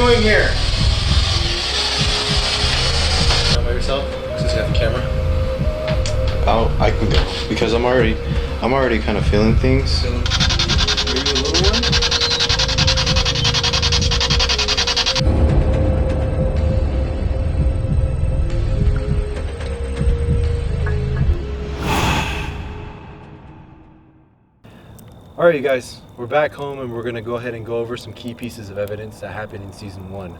doing here? By yourself, since you have the camera. I can go because I'm already kind of feeling things. Maybe a little one. Alright, you guys, we're back home and we're going to go ahead and go over some key pieces of evidence that happened in season 1.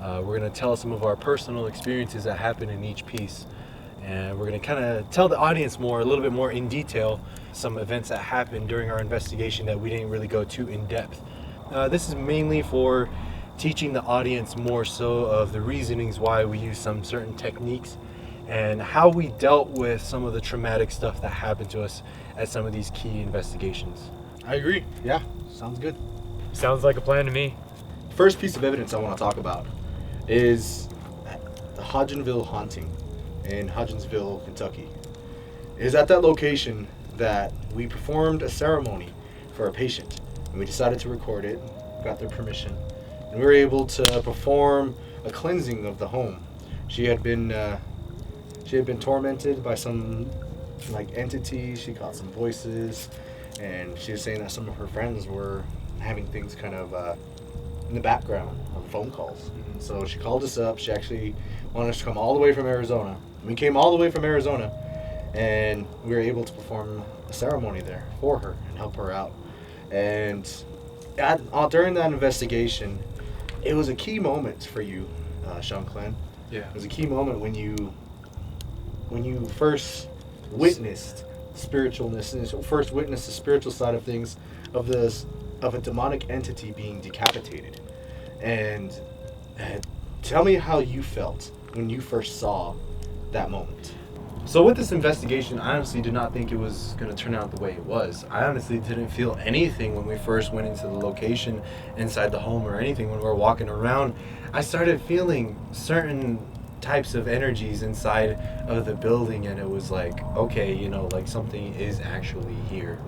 We're going to tell some of our personal experiences that happened in each piece, and we're going to kind of tell the audience a little bit more in detail, some events that happened during our investigation that we didn't really go too in depth. This is mainly for teaching the audience more so of the reasonings why we use some certain techniques and how we dealt with some of the traumatic stuff that happened to us at some of these key investigations. I agree. Yeah, sounds good. Sounds like a plan to me. First piece of evidence I want to talk about is the Hodgenville haunting in Hodgenville, Kentucky. It is at that location that we performed a ceremony for a patient, and we decided to record it, got their permission, and we were able to perform a cleansing of the home. She had been tormented by some entity. She caught some voices, and she was saying that some of her friends were having things kind of in the background on phone calls. So she called us up. She actually wanted us to come all the way from Arizona. We came all the way from Arizona, and we were able to perform a ceremony there for her and help her out. And during that investigation, it was a key moment for you, Sean Clan. Yeah. It was a key moment when you first witnessed spiritualness and first witnessed the spiritual side of things, of a demonic entity being decapitated. And tell me how you felt when you first saw that moment. So with this investigation, I honestly did not think it was going to turn out the way it was. I honestly didn't feel anything when we first went into the location inside the home or anything when we were walking around. I started feeling certain types of energies inside of the building, and it was like, okay, something is actually here.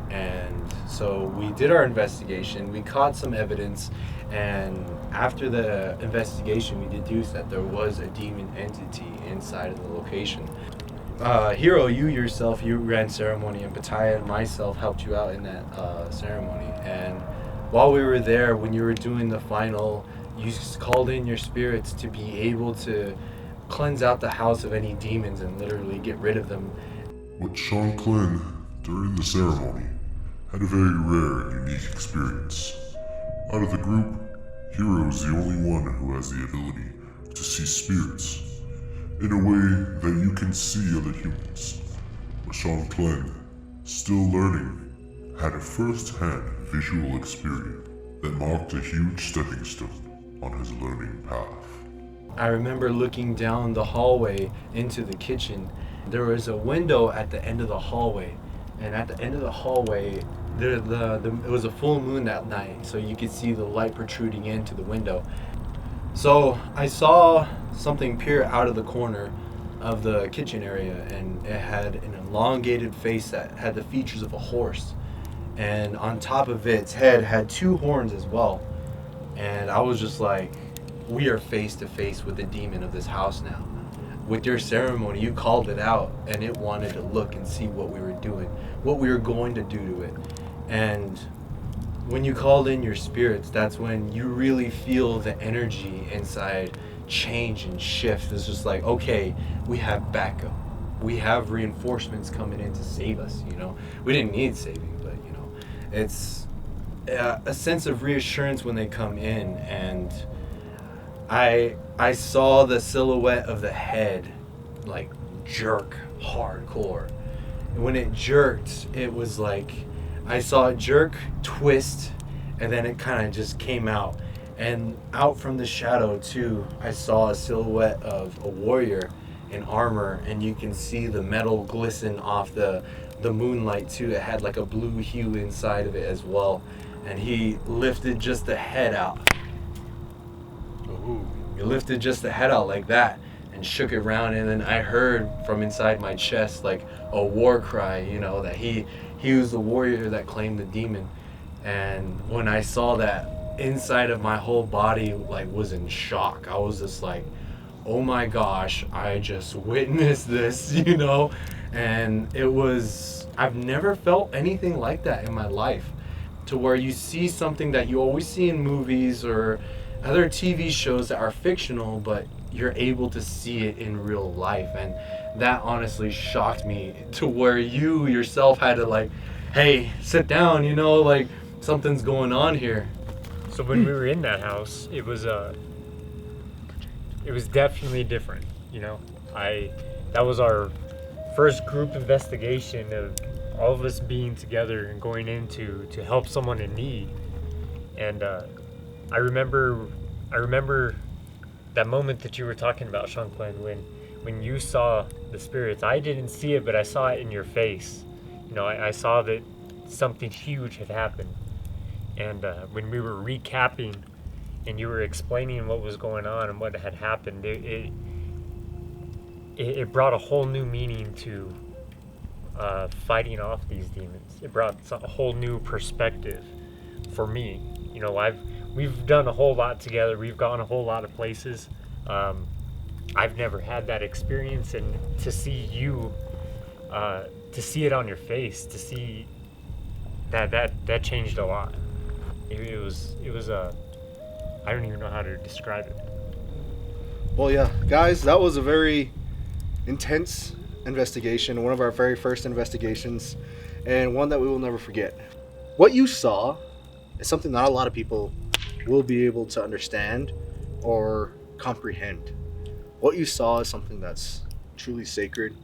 And so we did our investigation, we caught some evidence, and after the investigation we deduced that there was a demon entity inside of the location. Hero, you ran ceremony, and Pataya and myself helped you out in that ceremony. And while we were there, when you were doing the final, you called in your spirits to be able to cleanse out the house of any demons and literally get rid of them. But Sean Clan, during the ceremony, had a very rare and unique experience. Out of the group, Hero is the only one who has the ability to see spirits in a way that you can see other humans. But Sean Clan, still learning, had a first-hand visual experience that marked a huge stepping stone on his learning path. I remember looking down the hallway into the kitchen. There was a window at the end of the hallway, and at the end of the hallway, it was a full moon that night, so you could see the light protruding into the window. So I saw something peer out of the corner of the kitchen area, and it had an elongated face that had the features of a horse, and on top of its head had 2 horns as well. And I was just like, we are face to face with the demon of this house now. With your ceremony, you called it out, and it wanted to look and see what we were doing, what we were going to do to it. And when you called in your spirits, that's when you really feel the energy inside change and shift. It's just like, okay, we have backup. We have reinforcements coming in to save us, We didn't need saving, but, it's a sense of reassurance when they come in. And I saw the silhouette of the head jerk hardcore. And when it jerked, it was like I saw it jerk, twist, and then it kind of just came out. And out from the shadow too, I saw a silhouette of a warrior in armor, and you can see the metal glisten off the moonlight too. It had like a blue hue inside of it as well. And he lifted just the head out. Ooh. He lifted just the head out like that and shook it around, and then I heard from inside my chest like a war cry, that he was the warrior that claimed the demon. And when I saw that, inside of my whole body like was in shock. I was just like, oh my gosh, I just witnessed this, you know? And it was, I've never felt anything like that in my life, to where you see something that you always see in movies or other TV shows that are fictional, but you're able to see it in real life. And that honestly shocked me, to where you yourself had to like, hey, sit down, you know, like something's going on here. So when we were in that house, it was definitely different, you know. That was our first group investigation of all of us being together and going in to help someone in need. And I remember that moment that you were talking about, Sean Quinn, when you saw the spirits. I didn't see it, but I saw it in your face. You know, I saw that something huge had happened. And when we were recapping and you were explaining what was going on and what had happened, it brought a whole new meaning to fighting off these demons. It brought a whole new perspective for me. You know, we've done a whole lot together. We've gone a whole lot of places. I've never had that experience, and to see you, to see it on your face, to see that changed a lot. It was I don't even know how to describe it. Well, yeah, guys, that was a very intense investigation, one of our very first investigations, and one that we will never forget. What you saw is something not a lot of people will be able to understand or comprehend. What you saw is something that's truly sacred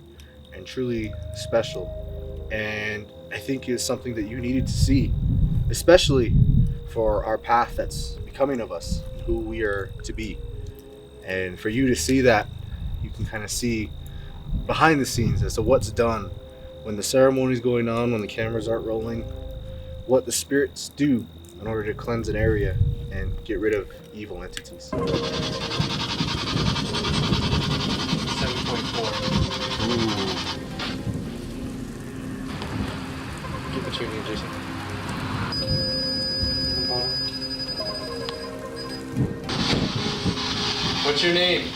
and truly special, and I think it's something that you needed to see, especially for our path that's becoming of us, who we are to be. And for you to see that, you can kind of see behind the scenes as to what's done when the ceremony's going on, when the cameras aren't rolling, what the spirits do in order to cleanse an area and get rid of evil entities. 7.4. Ooh. Keep the tuning, Jason. What's your name?